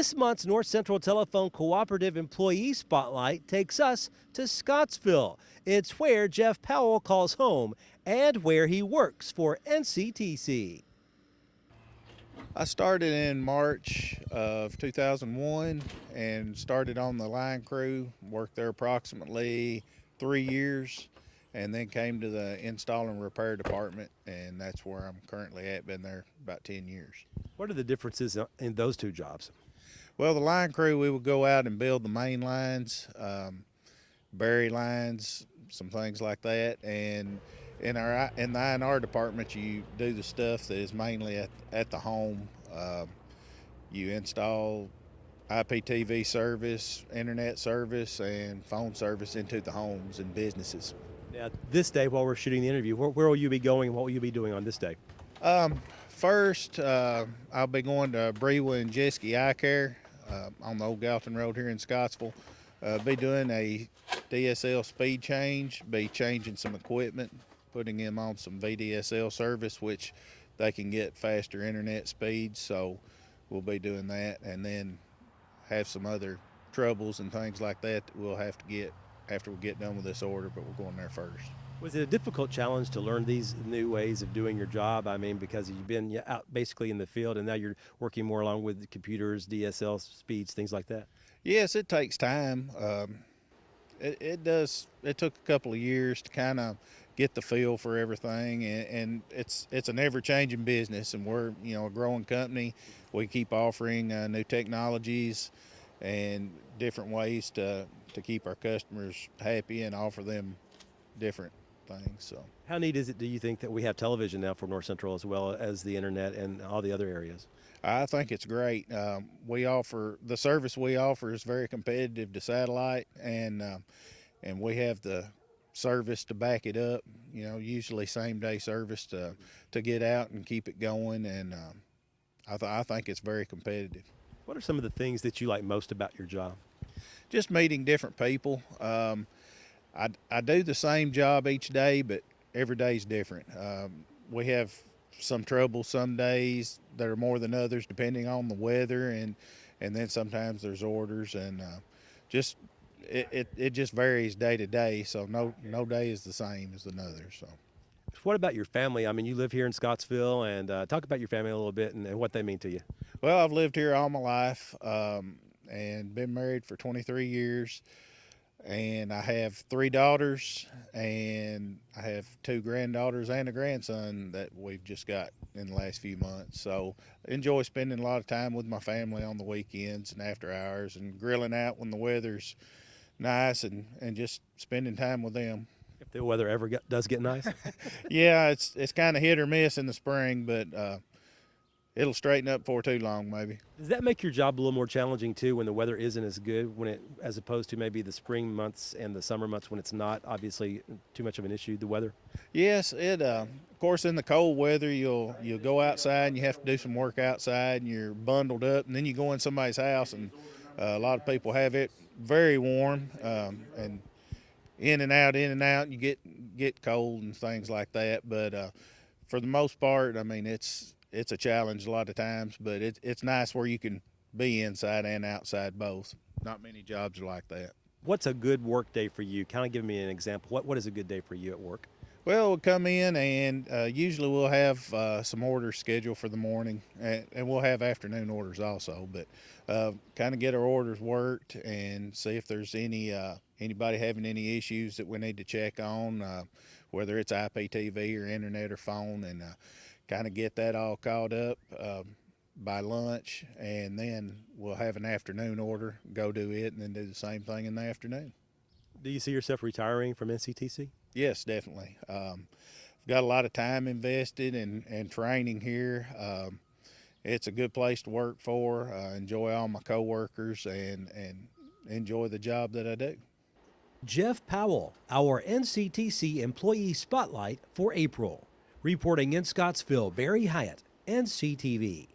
This month's North Central Telephone Cooperative Employee Spotlight takes us to Scottsville. It's where Jeff Powell calls home and where he works for NCTC. I started in March of 2001 and started on the line crew, worked there approximately 3 years, and then came to the install and repair department, and that's where I'm currently at. Been there about 10 years. What are the differences in those two jobs? Well, the line crew, we would go out and build the main lines, bury lines, some things like that, and in the I&R department, you do the stuff that is mainly at the home. You install IPTV service, internet service, and phone service into the homes and businesses. Now, this day, while we're shooting the interview, where will you be going and what will you be doing on this day? First, I'll be going to Brewa and Jeske Eye Care on the old Galton Road here in Scottsville. Be doing a DSL speed change, be changing some equipment, putting them on some VDSL service, which they can get faster internet speeds, so we'll be doing that, and then have some other troubles and things like that we'll have to get after we get done with this order, but we're going there first. Was it a difficult challenge to learn these new ways of doing your job? I mean, because you've been out basically in the field and now you're working more along with the computers, DSL speeds, things like that. Yes, it takes time. It does. It took a couple of years to kind of get the feel for everything, and it's an ever-changing business, and we're a growing company. We keep offering new technologies and different ways to keep our customers happy and offer them different things. So, how neat is it, do you think, that we have television now for North Central as well as the internet and all the other areas? I think it's great. The service we offer is very competitive to satellite, and we have the service to back it up. Usually same-day service to get out and keep it going, and I think it's very competitive. What are some of the things that you like most about your job? Just meeting different people. I do the same job each day, but every day is different. We have some trouble some days that are more than others depending on the weather, and then sometimes there's orders, and it just varies day to day, so no day is the same as another. So what about your family? I mean, you live here in Scottsville, and talk about your family a little bit and what they mean to you. Well, I've lived here all my life and been married for 23 years. And I have 3 daughters, and I have 2 granddaughters and a grandson that we've just got in the last few months. So I enjoy spending a lot of time with my family on the weekends and after hours, and grilling out when the weather's nice, and just spending time with them. If the weather ever does get nice? Yeah, it's kind of hit or miss in the spring, but it'll straighten up before too long, maybe. Does that make your job a little more challenging too when the weather isn't as good, as opposed to maybe the spring months and the summer months when it's not obviously too much of an issue, the weather? Yes, of course in the cold weather you'll go outside and you have to do some work outside and you're bundled up, and then you go in somebody's house, and a lot of people have it very warm, and in and out, and you get cold and things like that. But for the most part, I mean, it's a challenge a lot of times, but it's nice where you can be inside and outside both. Not many jobs are like that. What's a good work day for you? Kind of give me an example. What is a good day for you at work? Well, we'll come in, and usually we'll have some orders scheduled for the morning, and we'll have afternoon orders also, but kind of get our orders worked and see if there's anybody having any issues that we need to check on, whether it's IPTV or internet or phone, and kind of get that all caught up by lunch, and then we'll have an afternoon order, go do it, and then do the same thing in the afternoon. Do you see yourself retiring from NCTC? Yes, definitely. I've got a lot of time invested and training here. It's a good place to work for. Enjoy all my coworkers and enjoy the job that I do. Jeff Powell, our NCTC Employee Spotlight for April. Reporting in Scottsville, Barry Hyatt, NCTV.